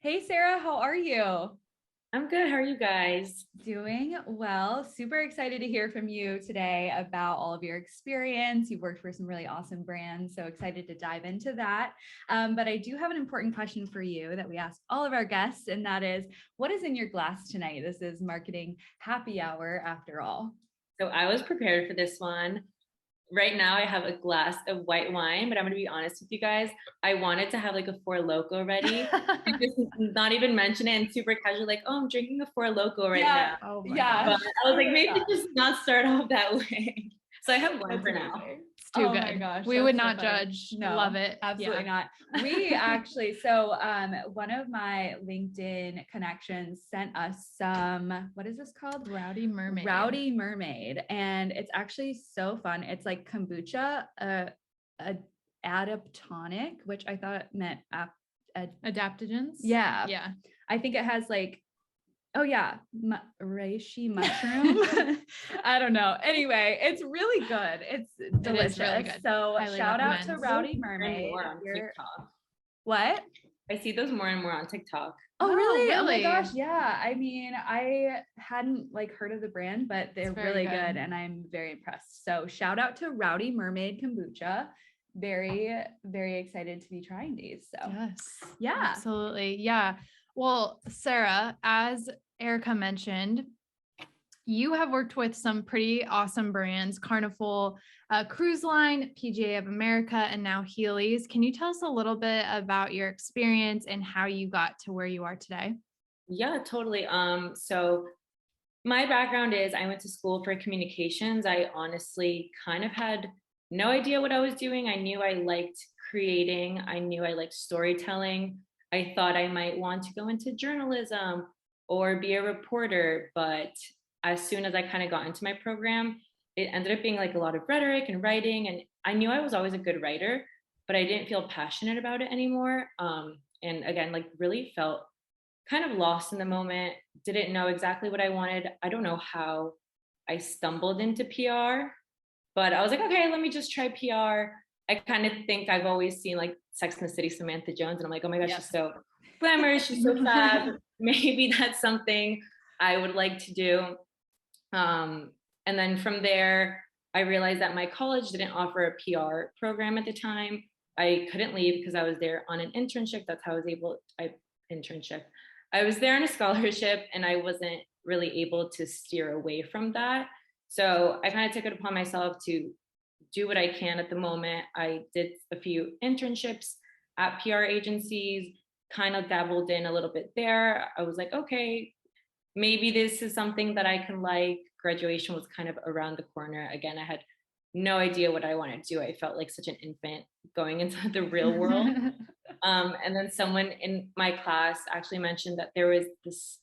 Hey, Sarah, how are you? I'm good. How are you guys? Doing well. Super excited to hear from you today about all of your experience. You've worked for some really awesome brands, so excited to dive into that. But I do have an important question for you that we ask all of our guests, and that is, what is in your glass tonight? This is marketing happy hour after all. So I was prepared for this one. Right now, I have a glass of white wine, but I'm going to be honest with you guys. I wanted to have like a Four Loko ready, and just not even mention it and super casual, like, oh, I'm drinking a Four Loko right Yeah, now. Oh my yeah. But gosh. I was Oh like, my maybe gosh. just not start off that way. So I have one That's for now. amazing. It's too Oh good. my gosh. We That's would so not funny. judge. No, Love it. absolutely Yeah. not. We actually, so one of my LinkedIn connections sent us some, what is this called? Rowdy Mermaid. Rowdy Mermaid. And it's actually so fun. It's like kombucha, a adaptonic, which I thought meant Adaptogens. yeah. Yeah. I think it has like, oh yeah, reishi mushroom. I don't know. Anyway, it's really good. It's delicious. really good. So Highly shout out to recommend. Rowdy More and Mermaid. more on TikTok. What? I see those more and more on TikTok. Oh, really? Oh my really? gosh. Yeah. I mean, I hadn't like heard of the brand, but they're really good and I'm very impressed. So shout out to Rowdy Mermaid Kombucha. Very, very excited to be trying these. So Yes. yeah. Absolutely. Yeah. Well, Sarah, as Erica mentioned, you have worked with some pretty awesome brands, Carnival Cruise Line, PGA of America, and now Heelys. Can you tell us a little bit about your experience and how you got to where you are today? Yeah, totally. So my background is I went to school for communications. I honestly kind of had no idea what I was doing. I knew I liked creating, I knew I liked storytelling. I thought I might want to go into journalism or be a reporter. But as soon as I kind of got into my program, it ended up being like a lot of rhetoric and writing. And I knew I was always a good writer, but I didn't feel passionate about it anymore. And again, like really felt kind of lost in the moment, didn't know exactly what I wanted. I don't know how I stumbled into PR, but I was like, okay, let me just try PR. I kind of think I've always seen like Sex and the City Samantha Jones, and I'm like, oh my gosh, she's so glamorous, she's so fab. Maybe that's something I would like to do. And then from there, I realized that my college didn't offer a PR program at the time. I couldn't leave because I was there on an internship. That's how I was able, internship. I was there on a scholarship and I wasn't really able to steer away from that. So I kind of took it upon myself to do what I can at the moment. I did a few internships at PR agencies, kind of dabbled in a little bit there. I was like, okay, maybe this is something that I can like. Graduation was kind of around the corner. Again, I had no idea what I wanted to do. I felt like such an infant going into the real world. And then someone in my class actually mentioned that there was this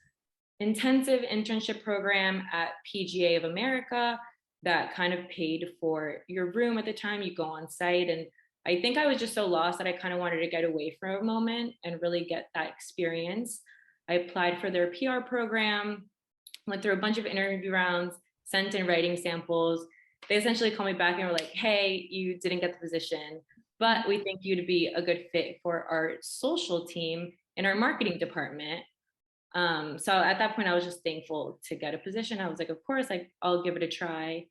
intensive internship program at PGA of America that kind of paid for your room at the time you go on site. And I think I was just so lost that I kind of wanted to get away for a moment and really get that experience. I applied for their PR program, went through a bunch of interview rounds, sent in writing samples. They essentially called me back and were like, hey, you didn't get the position, but we think you to be a good fit for our social team in our marketing department. So at that point, I was just thankful to get a position. I was like, of course, like I'll give it a try.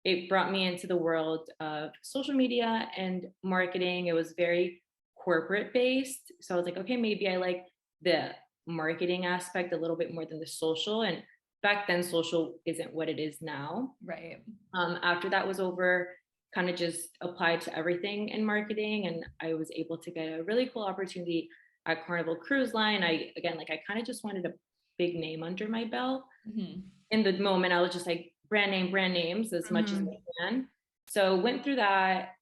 It brought me into the world of social media and marketing. It was very corporate based. So I was like, okay, maybe I like the marketing aspect a little bit more than the social. And back then, social isn't what it is now. Right. After that was over, kind of just applied to everything in marketing. And I was able to get a really cool opportunity at Carnival Cruise Line. I kind of just wanted a big name under my belt. Mm-hmm. In the moment, I was just like brand names as much as I can. So went through that.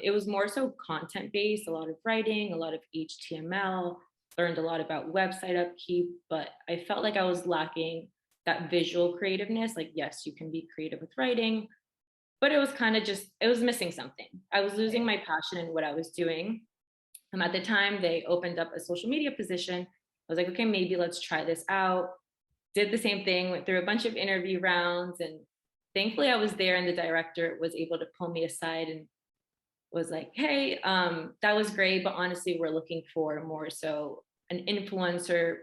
It was more so content based, a lot of writing, a lot of HTML, learned a lot about website upkeep, but I felt like I was lacking that visual creativeness. Like, yes, you can be creative with writing, but it was kind of just, it was missing something. I was losing my passion in what I was doing. At the time, they opened up a social media position. I was like, okay, maybe let's try this out. Did the same thing, went through a bunch of interview rounds, and thankfully I was there and the director was able to pull me aside and was like, hey, that was great, but honestly, we're looking for more so an influencer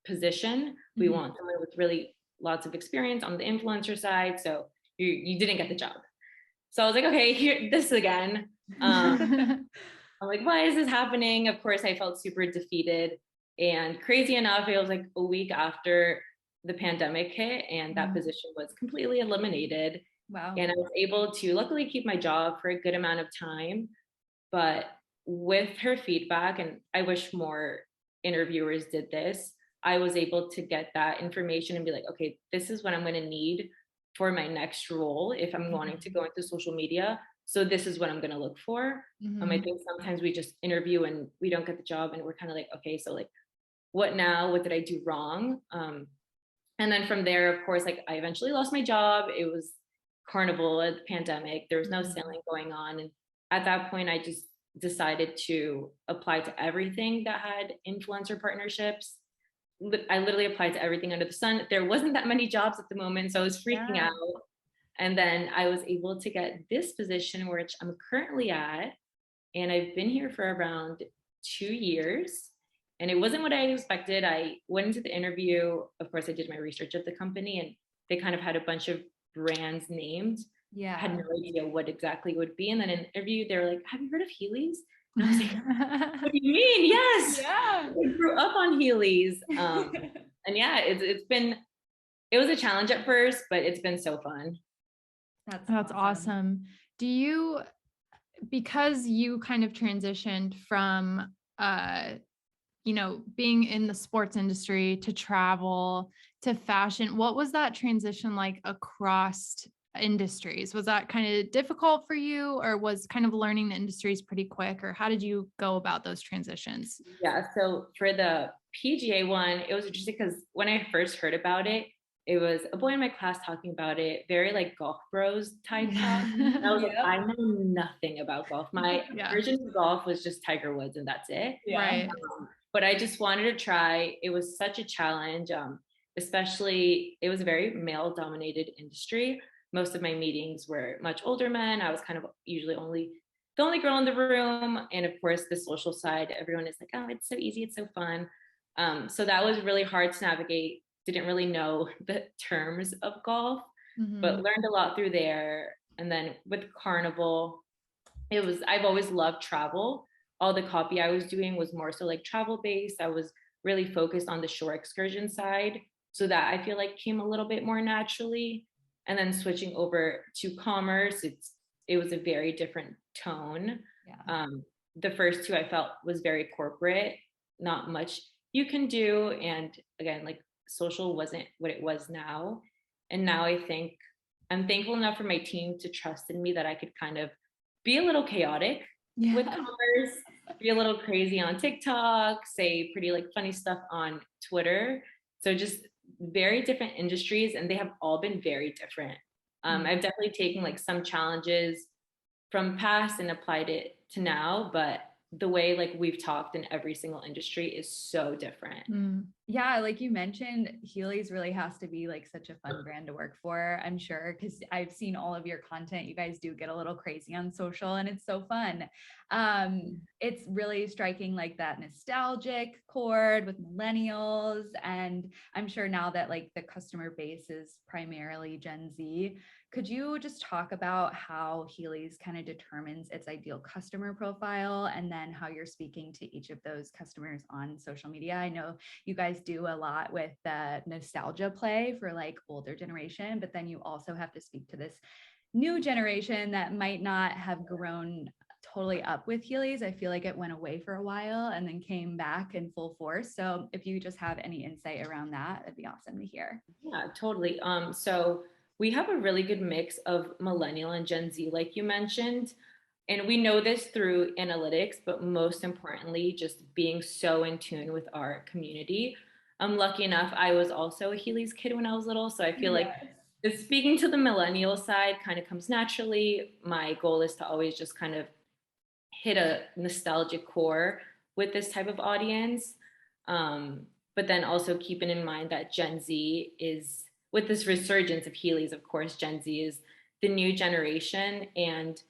position. We want someone with really lots of experience on the influencer side. So you didn't get the job. So I was like, okay, here, this again. I'm like, why is this happening? Of course, I felt super defeated. And crazy enough, it was like a week after the pandemic hit and that position was completely eliminated. Wow. And I was able to luckily keep my job for a good amount of time. But with her feedback, and I wish more interviewers did this, I was able to get that information and be like, okay, this is what I'm going to need for my next role if I'm wanting to go into social media. So this is what I'm going to look for. I think sometimes we just interview and we don't get the job and we're kind of like, okay, so like, what now? What did I do wrong? And then from there, of course, like I eventually lost my job. It was Carnival, the pandemic. There was no sailing going on. And at that point, I just decided to apply to everything that had influencer partnerships. I literally applied to everything under the sun. There wasn't that many jobs at the moment, so I was freaking out. And then I was able to get this position, which I'm currently at. And I've been here for around 2 years. And it wasn't what I expected. I went into the interview. Of course, I did my research of the company and they kind of had a bunch of brands named. Yeah. I had no idea what exactly it would be. And then in the interview, they were like, have you heard of Heelys? And I was like, what do you mean? Yes. Yeah. I grew up on Heelys. And yeah, it was a challenge at first, but it's been so fun. That's awesome. Do you, because you kind of transitioned from, being in the sports industry to travel to fashion, what was that transition like across industries? Was that kind of difficult for you, or was kind of learning the industries pretty quick, or how did you go about those transitions? Yeah. So for the PGA one, it was interesting because when I first heard about it, it was a boy in my class talking about it, very like golf bros type talk. And I was like, I know nothing about golf. My version of golf was just Tiger Woods and that's it. Right. But I just wanted to try. It was such a challenge, especially it was a very male dominated industry. Most of my meetings were much older men. I was kind of usually the only girl in the room. And of course, the social side, everyone is like, oh, it's so easy. It's so fun. So that was really hard to navigate. Didn't really know the terms of golf, but learned a lot through there. And then with Carnival, I've always loved travel. All the copy I was doing was more so like travel based. I was really focused on the shore excursion side. So that I feel like came a little bit more naturally. And then switching over to commerce, it was a very different tone. Yeah. The first two I felt was very corporate, not much you can do. And again, like social wasn't what it was now. And now I think I'm thankful enough for my team to trust in me that I could kind of be a little chaotic with commerce, be a little crazy on TikTok, say pretty like funny stuff on Twitter. So just very different industries, and they have all been very different. I've definitely taken like some challenges from past and applied it to now, but the way like we've talked in every single industry is so different. Yeah, like you mentioned, Heelys really has to be like such a fun brand to work for, I'm sure, because I've seen all of your content. You guys do get a little crazy on social and it's so fun. It's really striking like that nostalgic chord with millennials. And I'm sure now that like the customer base is primarily Gen Z, could you just talk about how Heelys kind of determines its ideal customer profile and then how you're speaking to each of those customers on social media? I know you guys do a lot with the nostalgia play for like older generation, but then you also have to speak to this new generation that might not have grown totally up with Heelys. I feel like it went away for a while and then came back in full force. So if you just have any insight around that, that'd be awesome to hear. Yeah, totally. So we have a really good mix of millennial and Gen Z, like you mentioned. And we know this through analytics, but most importantly, just being so in tune with our community. I'm lucky enough, I was also a Heelys kid when I was little. So I feel like speaking to the millennial side kind of comes naturally. My goal is to always just kind of hit a nostalgic core with this type of audience. But then also keeping in mind that Gen Z is, with this resurgence of Heelys, of course, Gen Z is the new generation. And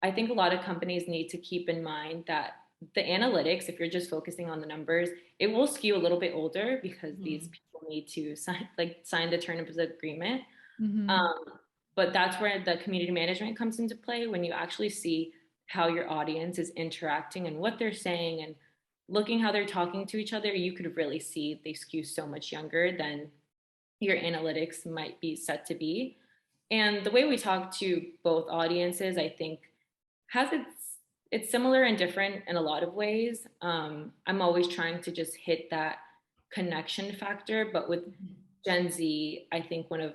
I think a lot of companies need to keep in mind that the analytics, if you're just focusing on the numbers, it will skew a little bit older because these people need to sign the terms of agreement. Um, but that's where the community management comes into play, when you actually see how your audience is interacting and what they're saying and looking how they're talking to each other. You could really see they skew so much younger than your analytics might be set to be. And the way we talk to both audiences, I think, has it's similar and different in a lot of ways. I'm always trying to just hit that connection factor, but with Gen Z, I think one of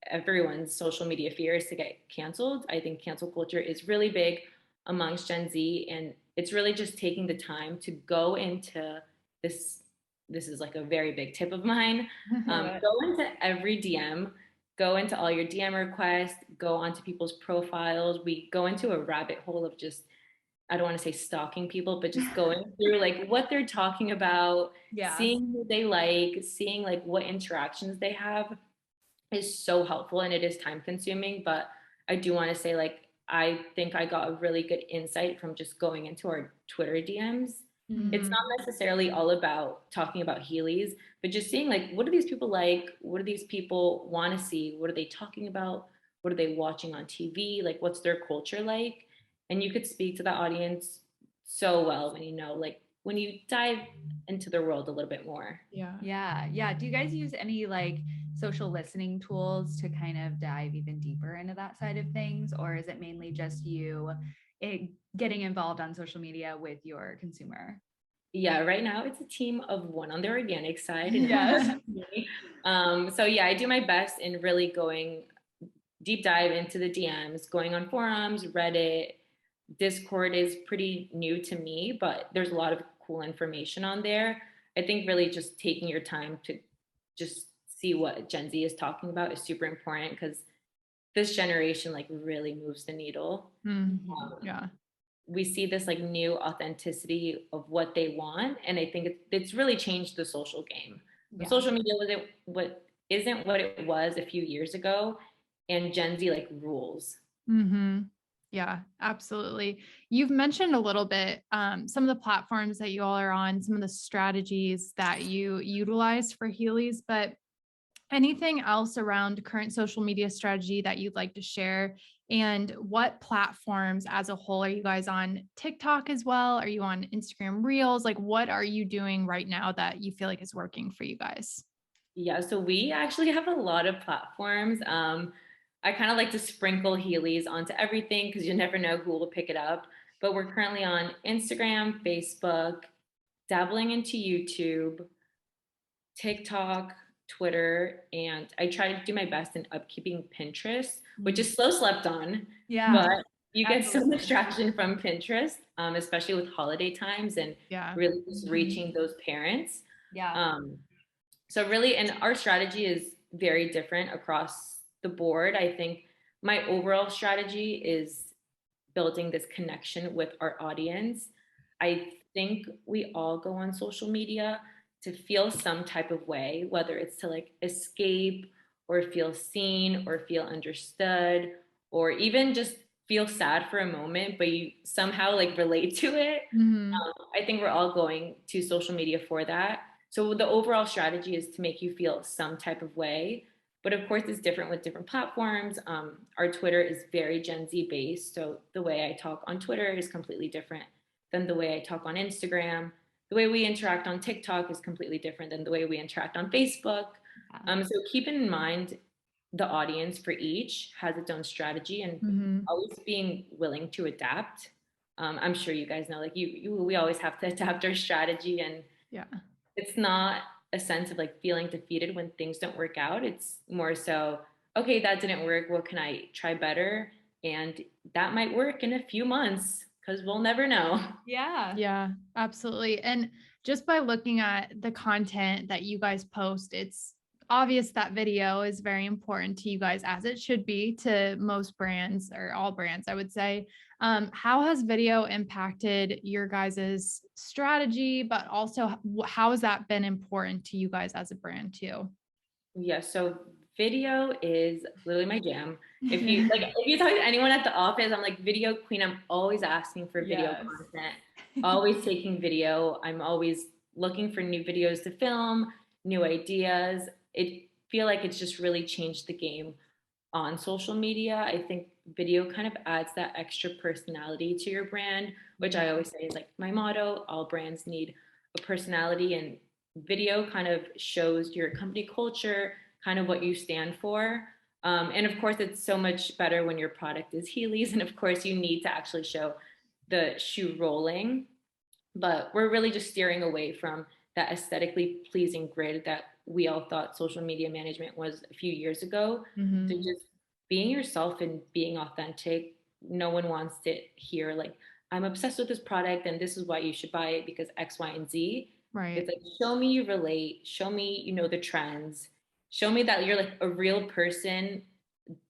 everyone's social media fears to get canceled. I think cancel culture is really big amongst Gen Z, and it's really just taking the time to go into this. This is like a very big tip of mine. Go into every DM, go into all your DM requests, go onto people's profiles. We go into a rabbit hole of just, I don't want to say stalking people, but just going through like what they're talking about, seeing who they like, seeing like what interactions they have is so helpful, and it is time consuming. But I do want to say, like, I think I got a really good insight from just going into our Twitter DMs. It's not necessarily all about talking about Heelys, but just seeing like, what do these people like? What do these people want to see? What are they talking about? What are they watching on TV? Like, what's their culture like? And you could speak to the audience so well when you know, like, when you dive into their world a little bit more. Yeah. Do you guys use any like social listening tools to kind of dive even deeper into that side of things? Or is it mainly just you getting involved on social media with your consumer? Yeah, right now it's a team of one on the organic side. And so yeah, I do my best in really going deep dive into the DMs, going on forums, Reddit. Discord is pretty new to me, but there's a lot of cool information on there. I think really just taking your time to just see what Gen Z is talking about is super important, because this generation like really moves the needle. We see this like new authenticity of what they want, and I think it's really changed the social game. Social media isn't what it was a few years ago, and Gen Z like rules. Yeah, absolutely. You've mentioned a little bit some of the platforms that you all are on, some of the strategies that you utilize for Heelys, but anything else around current social media strategy that you'd like to share? And what platforms as a whole are you guys on? TikTok as well? Are you on Instagram Reels? Like, what are you doing right now that you feel like is working for you guys? Yeah, so we actually have a lot of platforms. I kind of like to sprinkle Heelys onto everything because you never know who will pick it up. But we're currently on Instagram, Facebook, dabbling into YouTube, TikTok, Twitter, and I try to do my best in upkeeping Pinterest, which is slow slept on. But you get so much traction from Pinterest, especially with holiday times and really just reaching those parents. So really, and our strategy is very different across the board. I think my overall strategy is building this connection with our audience. I think we all go on social media to feel some type of way, whether it's to like escape or feel seen or feel understood, or even just feel sad for a moment, but you somehow like relate to it. I think we're all going to social media for that. So the overall strategy is to make you feel some type of way. But of course, it's different with different platforms. Our Twitter is very Gen Z based. So the way I talk on Twitter is completely different than the way I talk on Instagram. The way we interact on TikTok is completely different than the way we interact on Facebook. So keep in mind the audience for each has its own strategy, and always being willing to adapt. I'm sure you guys know, like we always have to adapt our strategy, and it's not a sense of like feeling defeated when things don't work out. It's more so, okay, that didn't work. What can I try better? And that might work in a few months, because we'll never know. Yeah, absolutely. And just by looking at the content that you guys post, it's obvious that video is very important to you guys, as it should be to most brands, or all brands, I would say. How has video impacted your guys' strategy, but also how has that been important to you guys as a brand too? Yeah, so video is literally my jam. If you talk to anyone at the office, I'm like video queen. I'm always asking for video content. always taking video. I'm always looking for new videos to film, new ideas. It feel like it's just really changed the game on social media. I think video kind of adds that extra personality to your brand, which I always say is like my motto, all brands need a personality, and video kind of shows your company culture, kind of what you stand for. And of course, it's so much better when your product is Heelys. And of course, you need to actually show the shoe rolling. But we're really just steering away from that aesthetically pleasing grid that we all thought social media management was a few years ago. To just being yourself and being authentic. No one wants to hear like, I'm obsessed with this product and this is why you should buy it because X, Y, and Z. Right. It's like, show me you relate, show me you know the trends, show me that you're like a real person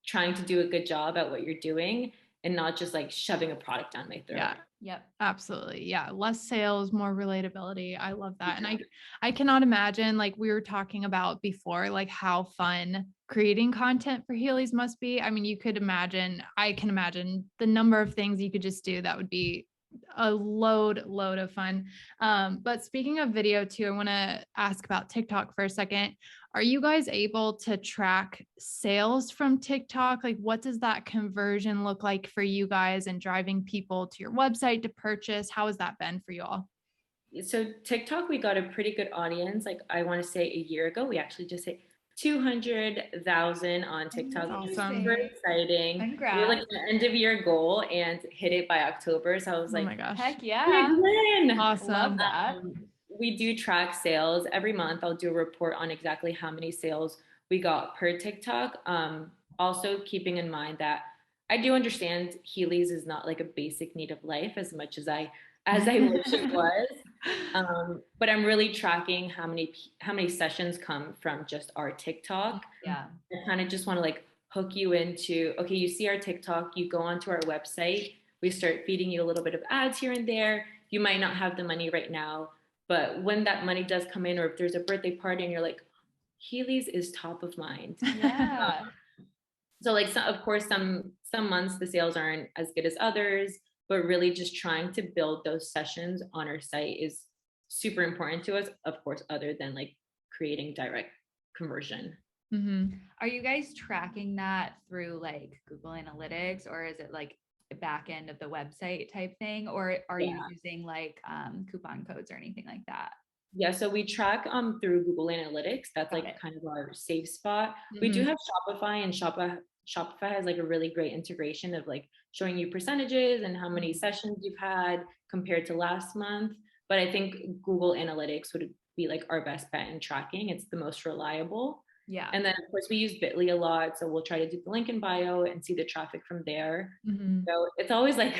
trying to do a good job at what you're doing and not just like shoving a product down my throat. Yeah. Yep. Absolutely. Yeah. Less sales, more relatability. I love that. And I cannot imagine, like we were talking about before, like how fun creating content for Heelys must be. I mean, I can imagine the number of things you could just do that would be a load of fun. But speaking of video too, I want to ask about TikTok for a second. Are you guys able to track sales from TikTok? Like, what does that conversion look like for you guys and driving people to your website to purchase? How has that been for you all? So TikTok, we got a pretty good audience. Like I want to say a year ago, we actually just hit 200,000 on TikTok, which is super exciting. Congrats. We were like an end of year goal and hit it by October. So I was like, oh my gosh, heck yeah. big win. Awesome. Love that. We do track sales every month. I'll do a report on exactly how many sales we got per TikTok. Also keeping in mind that I do understand Heelys is not like a basic need of life as much as I wish it was. But I'm really tracking how many sessions come from just our TikTok. Yeah. I kind of just want to like hook you into, okay, you see our TikTok, you go onto our website, we start feeding you a little bit of ads here and there. You might not have the money right now, but when that money does come in, or if there's a birthday party and you're like, Heelys is top of mind. Yeah. So like, of course, some months the sales aren't as good as others, but really just trying to build those sessions on our site is super important to us, of course, other than like creating direct conversion. Are you guys tracking that through like Google Analytics, or is it like the back end of the website type thing, or are you using like coupon codes or anything like that? Yeah, so we track through Google Analytics. That's like kind of our safe spot. We do have Shopify, and Shopify has like a really great integration of like showing you percentages and how many sessions you've had compared to last month. But I think Google Analytics would be like our best bet in tracking. It's the most reliable. Yeah. And then of course we use Bitly a lot. So we'll try to do the link in bio and see the traffic from there. So it's always like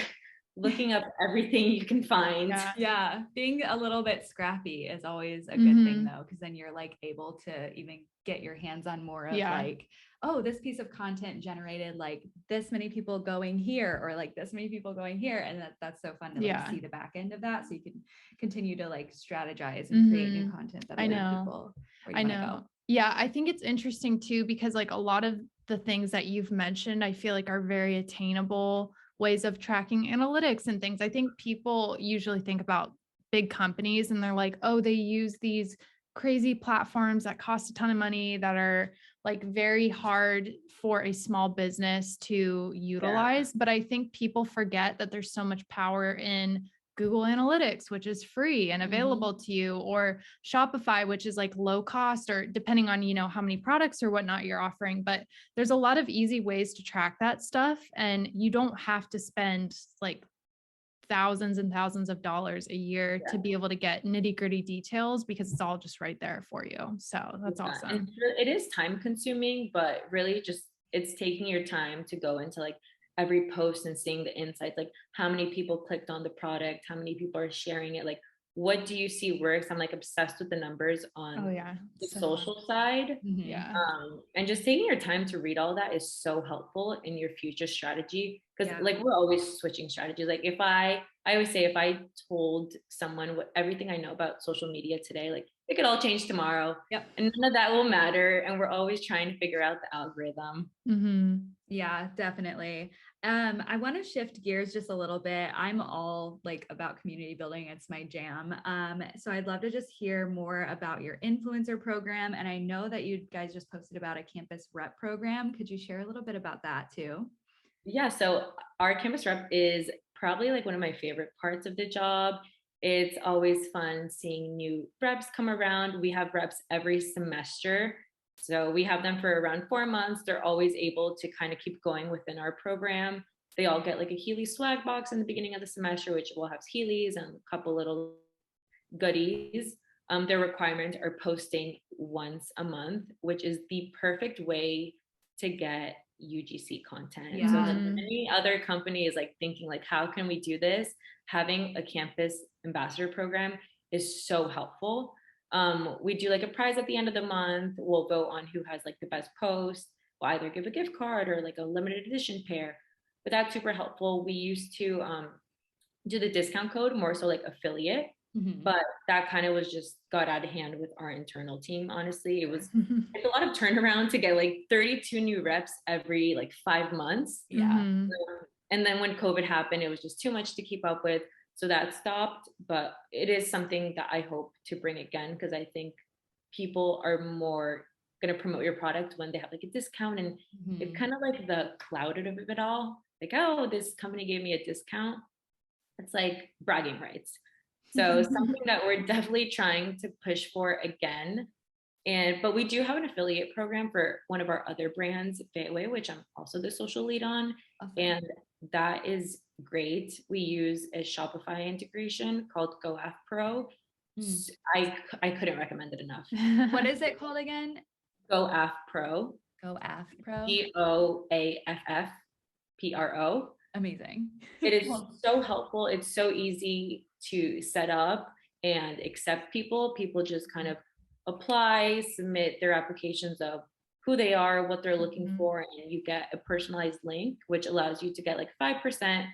looking up everything you can find. Yeah. Being a little bit scrappy is always a good thing though, because then you're like able to even get your hands on more of like, oh, this piece of content generated like this many people going here, or like this many people going here. And that's so fun to like see the back end of that. So you can continue to like strategize and create new content that people where you wanna go. Yeah, I think it's interesting too, because like a lot of the things that you've mentioned, I feel like are very attainable ways of tracking analytics and things. I think people usually think about big companies and they're like, oh, they use these crazy platforms that cost a ton of money that are like very hard for a small business to utilize. But I think people forget that there's so much power in Google Analytics, which is free and available to you, or Shopify, which is like low cost, or depending on, you know, how many products or whatnot you're offering. But there's a lot of easy ways to track that stuff. And you don't have to spend like thousands and thousands of dollars a year to be able to get nitty gritty details, because it's all just right there for you. So that's awesome. And it is time consuming, but really just, it's taking your time to go into like every post and seeing the insights, like how many people clicked on the product, how many people are sharing it, like what do you see works. I'm like obsessed with the numbers on the social side. And just taking your time to read all that is so helpful in your future strategy, because like we're always switching strategies. Like if I always say, if I told someone what everything I know about social media today, like it could all change tomorrow and none of that will matter, and we're always trying to figure out the algorithm. Yeah, definitely. I want to shift gears just a little bit. I'm all like about community building. It's my jam. So I'd love to just hear more about your influencer program. And I know that you guys just posted about a campus rep program. Could you share a little bit about that too? Yeah, so our campus rep is probably like one of my favorite parts of the job. It's always fun seeing new reps come around. We have reps every semester. So we have them for around 4 months. They're always able to kind of keep going within our program. They all get like a Heelys swag box in the beginning of the semester, which will have Heelys and a couple little goodies. Their requirements are posting once a month, which is the perfect way to get UGC content. So that Mhm. any other company is like thinking like, how can we do this? Having a campus ambassador program is so helpful. We do like a prize at the end of the month. We'll vote on who has like the best post. We'll either give a gift card or like a limited edition pair. But that's super helpful. We used to do the discount code more so like affiliate, Mhm. but that kind of was just got out of hand with our internal team. Honestly, it's a lot of turnaround to get like 32 new reps every like 5 months. Yeah. Mhm. And then when COVID happened, it was just too much to keep up with. So that stopped, but it is something that I hope to bring again because I think people are more going to promote your product when they have like a discount, and it's Mhm. kind of like the clouded of it all. Like, oh, this company gave me a discount. It's like bragging rights. So something that we're definitely trying to push for again. But we do have an affiliate program for one of our other brands, Fairway, which I'm also the social lead on. Awesome. And that is great. We use a Shopify integration called GOAFFPRO. Mm. I couldn't recommend it enough. What is it called again? GOAFFPRO, Go Af Pro. GOAFFPRO. Amazing. It is Well, so helpful. It's so easy to set up and accept people. People just kind of apply, submit their applications of who they are, what they're looking Mhm. for, and you get a personalized link, which allows you to get like 5%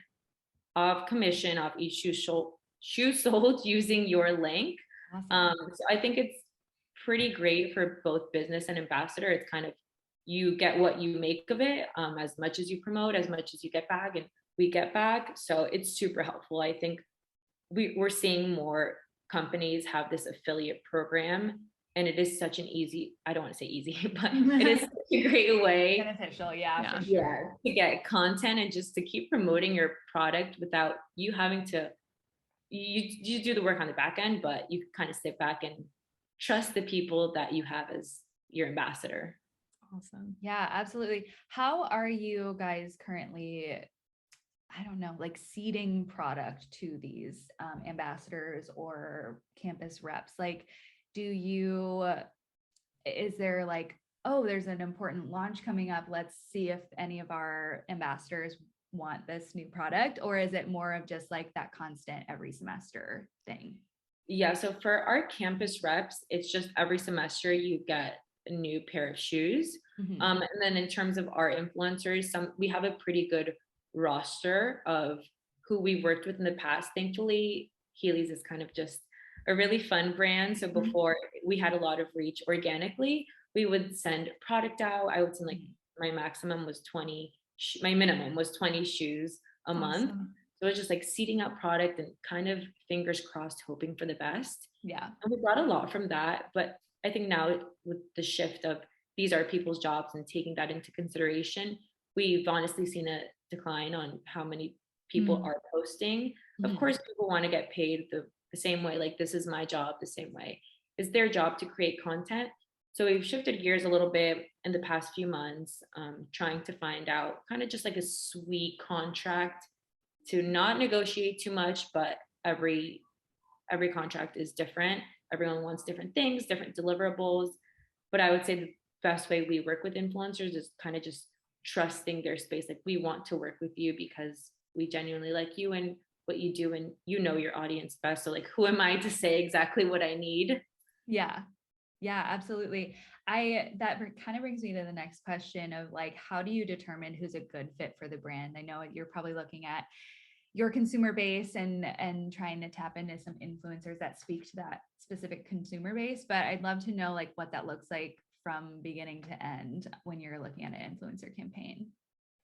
of commission off each shoe sold using your link. awesome. So I think it's pretty great for both business and ambassador. It's kind of you get what you make of it, as much as you promote, as much as you get back, and we get back. So it's super helpful. I think we're seeing more companies have this affiliate program, and it is such an easy, I don't want to say easy, but it is such a great way, Beneficial. Yeah, Yeah. for yeah, sure. to get content and just to keep promoting your product without you having to, you do the work on the back end, but you kind of sit back and trust the people that you have as your ambassador. Awesome. Yeah, absolutely. How are you guys currently, I don't know, like seeding product to these ambassadors or campus reps? Like, is there like, oh, there's an important launch coming up. Let's see if any of our ambassadors want this new product, or is it more of just like that constant every semester thing? Yeah, so for our campus reps, it's just every semester you get a new pair of shoes. Mhm. And then in terms of our influencers, we have a pretty good roster of who we worked with in the past. Thankfully, Heelys is kind of just a really fun brand. So before we had a lot of reach organically, we would send product out. I would send like my maximum was 20, my minimum was 20 shoes a month. Awesome. So it was just like seeding out product and kind of fingers crossed, hoping for the best. Yeah. And we got a lot from that. But I think now with the shift of these are people's jobs and taking that into consideration, we've honestly seen a decline on how many people are posting. Of Mhm. course, people want to get paid the same way, like this is my job, the same way. It's their job to create content. So we've shifted gears a little bit in the past few months, trying to find out kind of just like a sweet contract to not negotiate too much, but every contract is different. Everyone wants different things, different deliverables. But I would say the best way we work with influencers is kind of just trusting their space. Like we want to work with you because we genuinely like you and what you do, and you know your audience best. So like who am I to say exactly what I need? Yeah. Yeah, absolutely. Kind of brings me to the next question of like, how do you determine who's a good fit for the brand? I know you're probably looking at your consumer base and trying to tap into some influencers that speak to that specific consumer base, but I'd love to know like what that looks like from beginning to end when you're looking at an influencer campaign.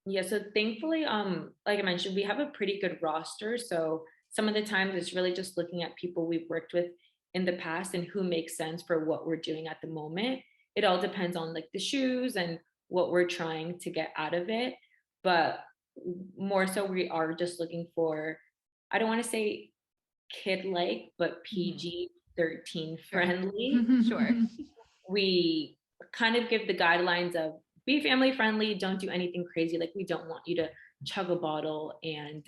Yeah, so thankfully, like I mentioned, we have a pretty good roster. So some of the times it's really just looking at people we've worked with in the past and who makes sense for what we're doing at the moment. It all depends on like the shoes and what we're trying to get out of it. But more so we are just looking for, I don't want to say kid like, but Mhm. PG-13 Sure. friendly. Sure. We kind of give the guidelines of be family friendly, don't do anything crazy. Like we don't want you to chug a bottle and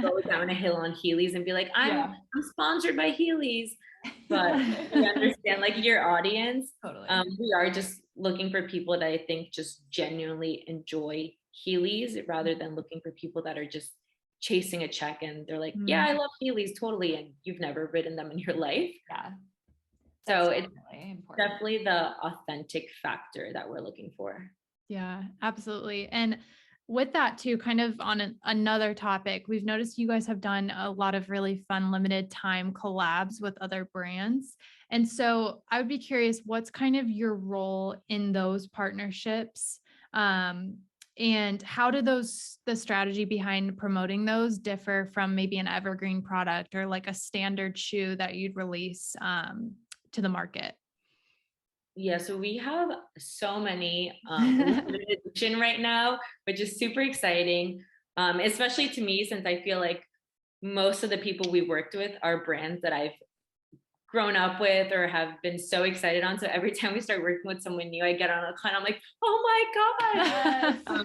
go down a hill on Heelys and be like, Yeah. I'm sponsored by Heelys. But we understand like your audience. Totally. We are just looking for people that I think just genuinely enjoy Heelys rather than looking for people that are just chasing a check and they're like, yeah, I love Heelys totally. And you've never ridden them in your life. Yeah. So That's it's definitely important. definitely the authentic factor that we're looking for. Yeah, absolutely. And with that too, kind of on another topic, we've noticed you guys have done a lot of really fun limited time collabs with other brands. And so I would be curious, what's kind of your role in those partnerships? And how do the strategy behind promoting those differ from maybe an evergreen product or like a standard shoe that you'd release to the market? Yeah, so we have so many limited edition right now, which is super exciting. Especially to me, since I feel like most of the people we worked with are brands that I've grown up with or have been so excited on. So every time we start working with someone new, I get on a client, I'm like, oh my God.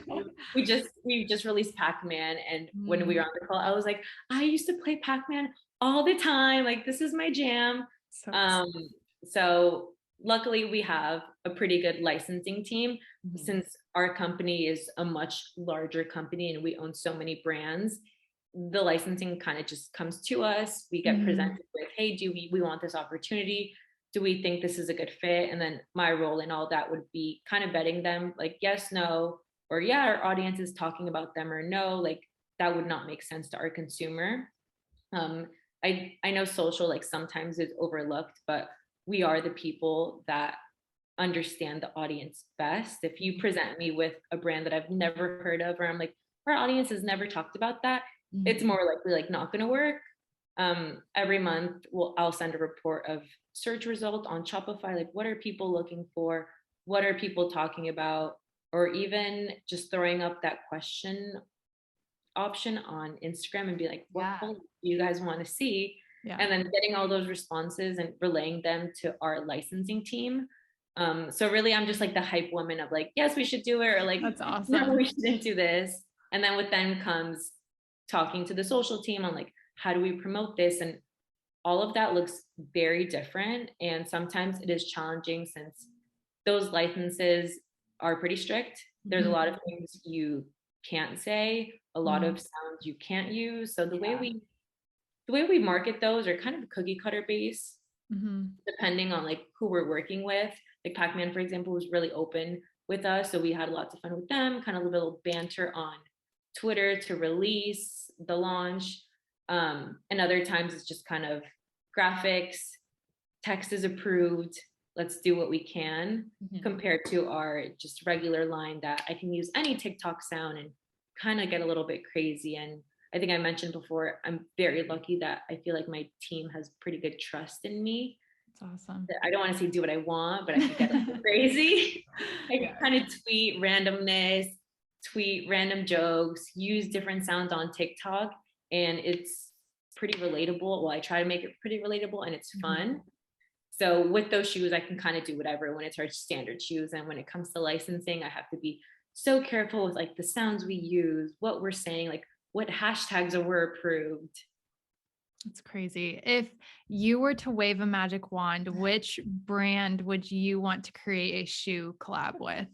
Yes. We just released Pac-Man. And when we were Mm, on the call, I was like, I used to play Pac-Man all the time. Like this is my jam. so Um, so luckily we have a pretty good licensing team Mhm. since our company is a much larger company and we own so many brands. The licensing kind of just comes to us. We get Mhm. presented with, hey, do we want this opportunity? Do we think this is a good fit? And then my role in all that would be kind of vetting them, like yes, no, or yeah, our audience is talking about them, or no, like that would not make sense to our consumer. Um, I know social like sometimes is overlooked, but we are the people that understand the audience best. If you present me with a brand that I've never heard of, or I'm like, our audience has never talked about that, it's Mhm. more likely like not going to work. Every month, I'll send a report of search result on Shopify. Like, what are people looking for? What are people talking about? Or even just throwing up that question option on Instagram and be like, what Yeah. collab do you guys want to see? Yeah. And then getting all those responses and relaying them to our licensing team. So really, I'm just like the hype woman of like, yes, we should do it, or like, That's no, awesome. we shouldn't do this. And then with them comes talking to the social team on like, how do we promote this? And all of that looks very different. And sometimes it is challenging since those licenses are pretty strict. There's a Mhm. lot of things you can't say, a lot of Mhm. sounds you can't use. So Yeah. the way we market those are kind of cookie cutter base, Mhm. depending on like who we're working with. Like Pac-Man, for example, was really open with us. So we had lots of fun with them, kind of a little banter on Twitter to release the launch. And other times it's just kind of graphics, text is approved, let's do what we can, Mhm. compared to our just regular line that I can use any TikTok sound and kind of get a little bit crazy. And I think I mentioned before, I'm very lucky that I feel like my team has pretty good trust in me. That's awesome. That I don't want to say do what I want, but I could get a little crazy. I can Yeah. kind of tweet randomness, tweet random jokes, use different sounds on TikTok, and it's pretty relatable. Well, I try to make it pretty relatable and it's Mhm. fun. So with those shoes, I can kind of do whatever when it's our standard shoes. And when it comes to licensing, I have to be so careful with like the sounds we use, what we're saying, like what hashtags were approved. That's crazy. If you were to wave a magic wand, which brand would you want to create a shoe collab with?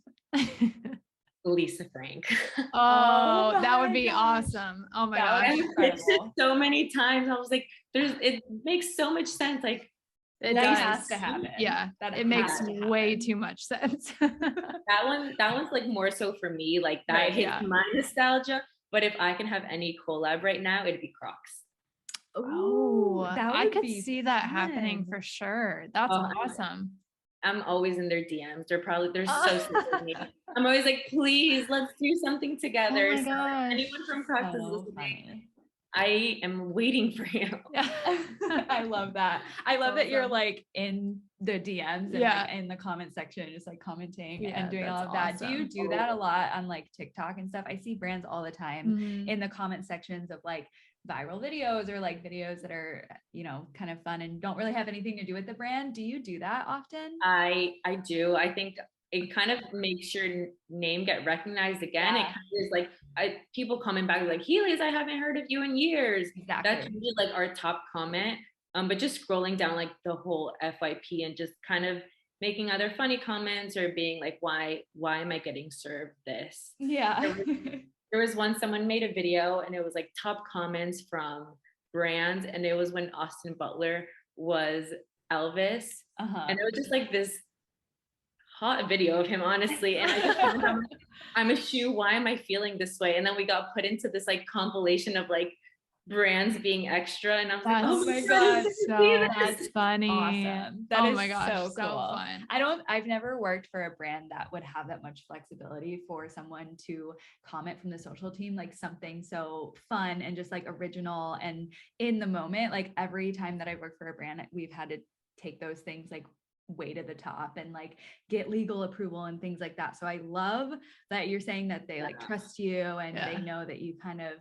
Lisa Frank. Oh Oh, that would my be gosh. awesome. Oh my That would gosh. be I pitched it incredible. so many times. I was like, it makes so much sense. Like It That Lisa, has does. to happen. Yeah. That It has makes yeah, to way happen. too much sense. that one's like more so for me. Like that Right. hits Yeah. my nostalgia. But if I can have any collab right now, it'd be Crocs. Oh, Oh, that I would could be see that happening fun. for sure. That's Oh, awesome. I'm always in their DMs. They're so sick of me. I'm always like, please, let's do something together. Oh my So gosh. anyone from Crocs is So listening, funny. I am waiting for you. I love that. I love that you're awesome. like in the DMs and Yeah. like in the comment section, just like commenting Yeah, and doing all that's of that. Do you awesome. do that a lot on like TikTok and stuff? I see brands all the time Mhm. in the comment sections of like viral videos or like videos that are, you know, kind of fun and don't really have anything to do with the brand. Do you do that often? I do. I think it kind of makes your name get recognized again. It Yeah. kind of is like people coming back like, Heelys, I haven't heard of you in years. Exactly. That's usually like our top comment. But just scrolling down like the whole FYP and just kind of making other funny comments or being like, why am I getting served this? Yeah. There was one, someone made a video and it was like top comments from brands, and it was when Austin Butler was Elvis. And it was just like this hot video of him, honestly. And I just I'm a shoe. Why am I feeling this way? And then we got put into this like compilation of like brands being extra. And I was like, oh my God, that's funny. Awesome. That is my gosh, so so cool. fun. I've never worked for a brand that would have that much flexibility for someone to comment from the social team, like something so fun and just like original and in the moment. Like every time that I work for a brand, we've had to take those things like way to the top and like get legal approval and things like that. So I love that you're saying that they like trust you and they know that you kind of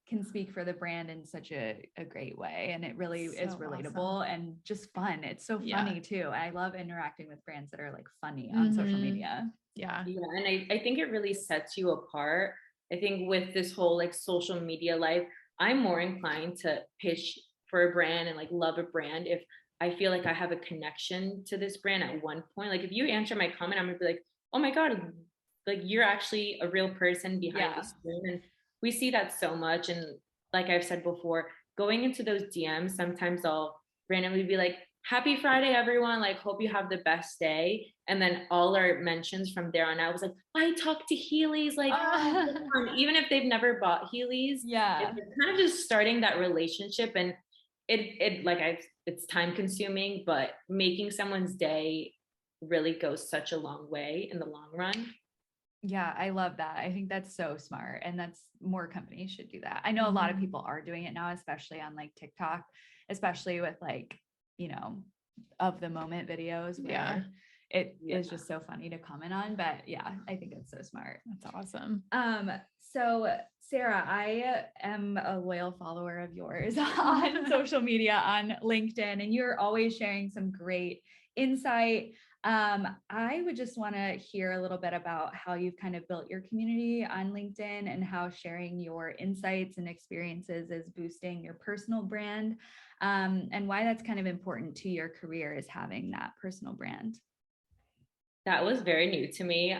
can speak for the brand in such a great way. And it really is relatable and just fun. It's so funny too. I love interacting with brands that are like funny on social media. Yeah. And I think it really sets you apart. I think with this whole like social media life, I'm more inclined to pitch for a brand and like love a brand if I feel like I have a connection to this brand at one point. Like if you answer my comment, I'm gonna be like, oh my God, like you're actually a real person behind the screen. And we see that so much. And like I've said before, going into those DMs, sometimes I'll randomly be like, happy Friday, everyone. Like, hope you have the best day. And then all our mentions from there on out was like, I talked to Heelys, like, even if they've never bought Heelys. It's kind of just starting that relationship. And it's time consuming, but making someone's day really goes such a long way in the long run. Yeah, I love that. I think that's so smart. And that's more companies should do that. I know a lot of people are doing it now, especially on like TikTok, especially with like, you know, of the moment videos where it is just so funny to comment on. But yeah, I think it's so smart. That's awesome. So Sara, I am a loyal follower of yours on social media, on LinkedIn, and you're always sharing some great insight. I would just want to hear a little bit about how you've kind of built your community on LinkedIn and how sharing your insights and experiences is boosting your personal brand, and why that's kind of important to your career is having that personal brand. That was very new to me.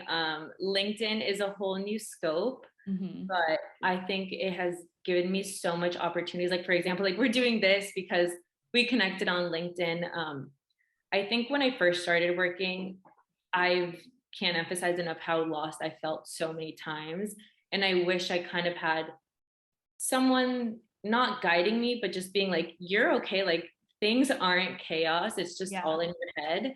LinkedIn is a whole new scope, but I think it has given me so much opportunities. Like, for example, like we're doing this because we connected on LinkedIn. I think when I first started working, I can't emphasize enough how lost I felt so many times. And I wish I kind of had someone not guiding me, but just being like, you're okay. Like things aren't chaos. It's just all in your head.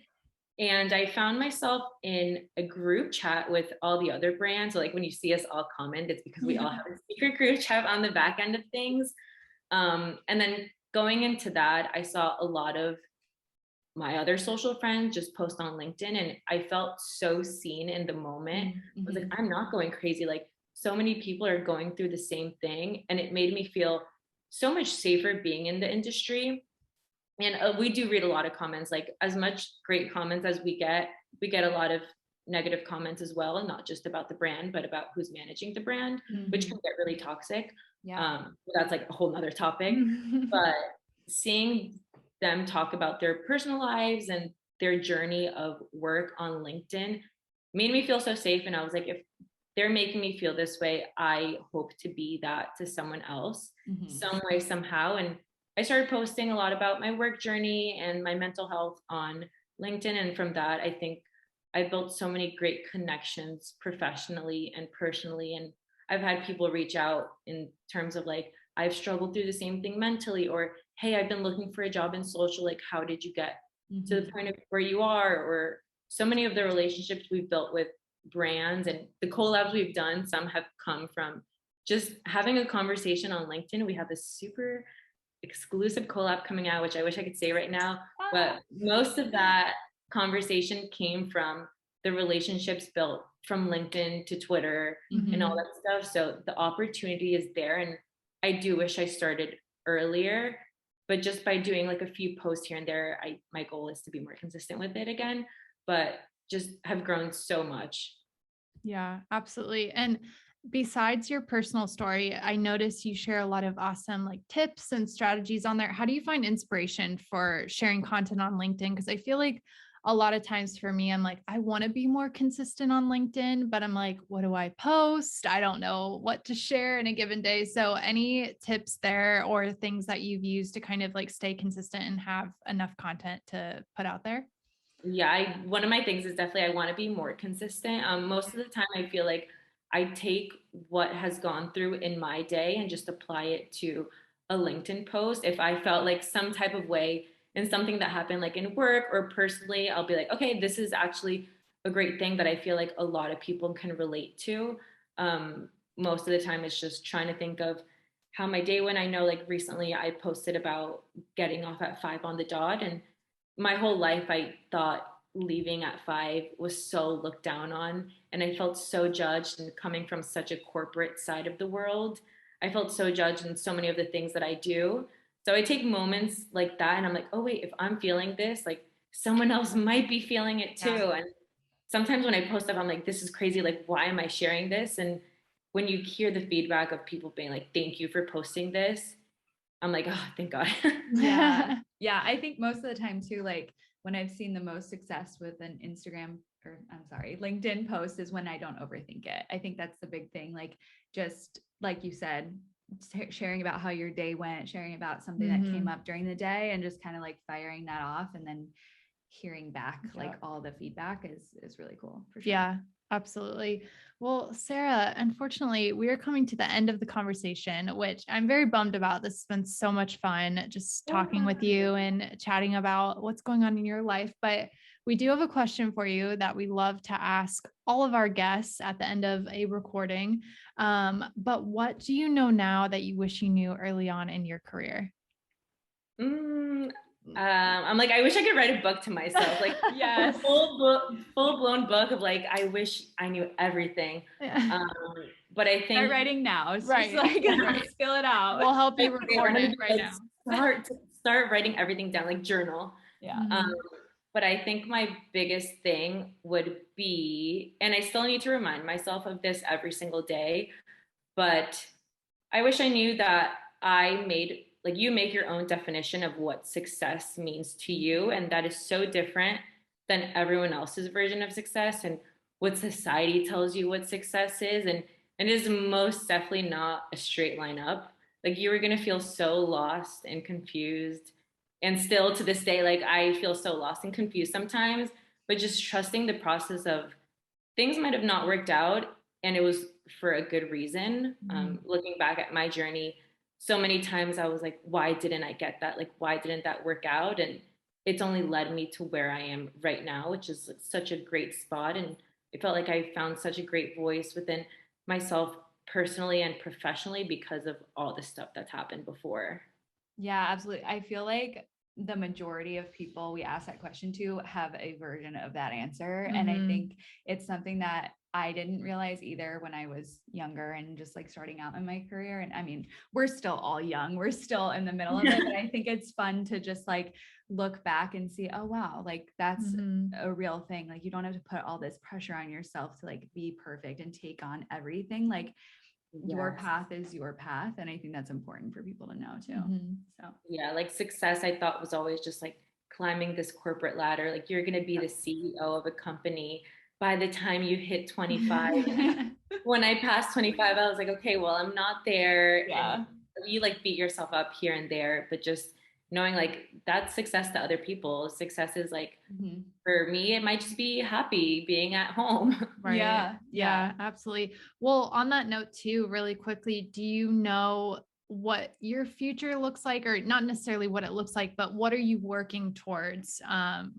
And I found myself in a group chat with all the other brands. So like when you see us all comment, it's because we all have a secret group chat on the back end of things. And then going into that, I saw a lot of my other social friends just post on LinkedIn, and I felt so seen in the moment. I was like, I'm not going crazy. Like so many people are going through the same thing. And it made me feel so much safer being in the industry. And we do read a lot of comments, like as much great comments as we get a lot of negative comments as well, and not just about the brand, but about who's managing the brand, which can get really toxic. That's like a whole nother topic. But seeing them talk about their personal lives and their journey of work on LinkedIn made me feel so safe. And I was like, if they're making me feel this way, I hope to be that to someone else some way, somehow. And I started posting a lot about my work journey and my mental health on LinkedIn. And from that, I think I built so many great connections professionally and personally. And I've had people reach out in terms of like, I've struggled through the same thing mentally, or, hey, I've been looking for a job in social. Like, how did you get to the point of where you are? Or so many of the relationships we've built with brands and the collabs we've done, some have come from just having a conversation on LinkedIn. We have this super exclusive collab coming out, which I wish I could say right now, but most of that conversation came from the relationships built from LinkedIn to Twitter and all that stuff. So the opportunity is there. And I do wish I started earlier, but just by doing like a few posts here and there, my goal is to be more consistent with it again, but just have grown so much. Yeah, absolutely. And besides your personal story, I notice you share a lot of awesome like tips and strategies on there. How do you find inspiration for sharing content on LinkedIn? Because I feel like a lot of times for me, I'm like, I want to be more consistent on LinkedIn, but I'm like, what do I post? I don't know what to share in a given day. So any tips there or things that you've used to kind of like stay consistent and have enough content to put out there? Yeah, one of my things is definitely I want to be more consistent. Most of the time I feel like I take what has gone through in my day and just apply it to a LinkedIn post. If I felt like some type of way in something that happened like in work or personally, I'll be like, okay, this is actually a great thing that I feel like a lot of people can relate to. Most of the time it's just trying to think of how my day went. I know like recently I posted about getting off at 5 on the dot, and my whole life I thought leaving at 5 was so looked down on, and I felt so judged. And coming from such a corporate side of the world, I felt so judged in so many of the things that I do. So I take moments like that and I'm like, oh wait, if I'm feeling this, like someone else might be feeling it too. Yeah. And sometimes when I post stuff, I'm like, this is crazy, like why am I sharing this? And when you hear the feedback of people being like, thank you for posting this, I'm like, oh, thank God. Yeah. Yeah. I think most of the time too, like when I've seen the most success with an LinkedIn post is when I don't overthink it. I think that's the big thing. Like, just like you said, sharing about how your day went, sharing about something that came up during the day, and just kind of like firing that off and then hearing back like all the feedback is really cool for sure. Yeah, absolutely. Well, Sara, unfortunately, we are coming to the end of the conversation, which I'm very bummed about. This has been so much fun just talking with you and chatting about what's going on in your life. But we do have a question for you that we love to ask all of our guests at the end of a recording. But what do you know now that you wish you knew early on in your career? I'm like, I wish I could write a book to myself, like yes, a full blown book of like, I wish I knew everything. But I think start writing now. It's right, just like right. spill it out. We'll help you record it right now. Start writing everything down, like journal. Yeah. But I think my biggest thing would be, and I still need to remind myself of this every single day, but I wish I knew that you make your own definition of what success means to you. And that is so different than everyone else's version of success and what society tells you what success is. And it is most definitely not a straight line up. Like you are going to feel so lost and confused. And still to this day, like I feel so lost and confused sometimes, but just trusting the process of things might have not worked out and it was for a good reason. Looking back at my journey, so many times I was like, why didn't I get that? Like, why didn't that work out? And it's only led me to where I am right now, which is such a great spot. And it felt like I found such a great voice within myself personally and professionally because of all the stuff that's happened before. Yeah, absolutely. I feel like the majority of people we ask that question to have a version of that answer. And I think it's something that I didn't realize either when I was younger and just like starting out in my career. And I mean, we're still all young, we're still in the middle of it, but I think it's fun to just like look back and see, oh, wow, like that's a real thing. Like you don't have to put all this pressure on yourself to like be perfect and take on everything. Like your path is your path. And I think that's important for people to know too. So yeah, like success I thought was always just like climbing this corporate ladder. Like you're going to be the CEO of a company by the time you hit 25. When I passed 25, I was like, okay, well, I'm not there. Yeah. And you like beat yourself up here and there, but just knowing like that's success to other people. Success is like, for me, it might just be happy being at home. Right. Yeah, absolutely. Well, on that note too, really quickly, do you know what your future looks like, or not necessarily what it looks like, but what are you working towards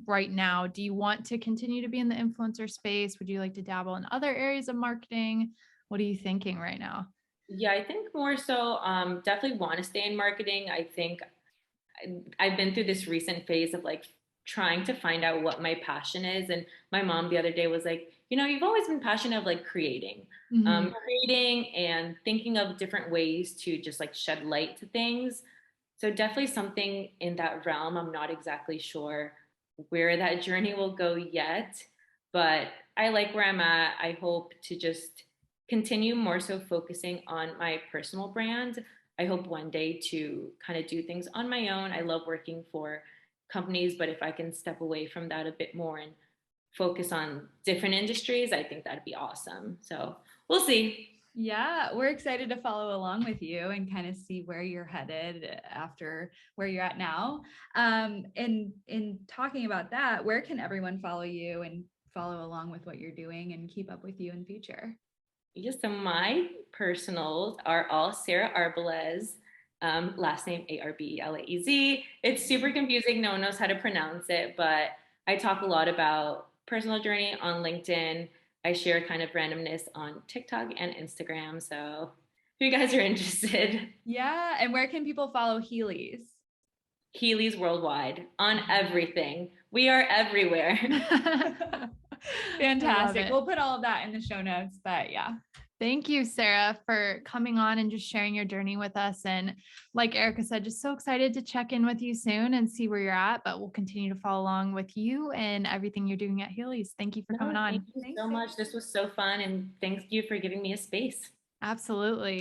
right now? Do you want to continue to be in the influencer space? Would you like to dabble in other areas of marketing? What are you thinking right now? Yeah, I think more so, definitely want to stay in marketing. I think I've been through this recent phase of like trying to find out what my passion is. And my mom the other day was like, you've always been passionate of like Mhm. creating and thinking of different ways to just like shed light to things. So definitely something in that realm. I'm not exactly sure where that journey will go yet, but I like where I'm at. I hope to just continue more so focusing on my personal brand. I hope one day to kind of do things on my own. I love working for companies, but if I can step away from that a bit more and focus on different industries, I think that'd be awesome. So we'll see. Yeah, we're excited to follow along with you and kind of see where you're headed after where you're at now. And in talking about that, where can everyone follow you and follow along with what you're doing and keep up with you in future? Yes, so my personals are all Sarah Arbelaez, last name Arbelaez. It's super confusing. No one knows how to pronounce it, but I talk a lot about personal journey on LinkedIn. I share kind of randomness on TikTok and Instagram. So if you guys are interested, Yeah, and where can people follow Heelys? Heelys worldwide on everything. We are everywhere. Fantastic. it. We'll put all of that in the show notes, but yeah. Thank you, Sarah, for coming on and just sharing your journey with us. And like Erica said, just so excited to check in with you soon and see where you're at. But we'll continue to follow along with you and everything you're doing at Heelys. Thank you for coming No, thank on. you Thanks, so Sarah. much. This was so fun, and thank you for giving me a space. Absolutely.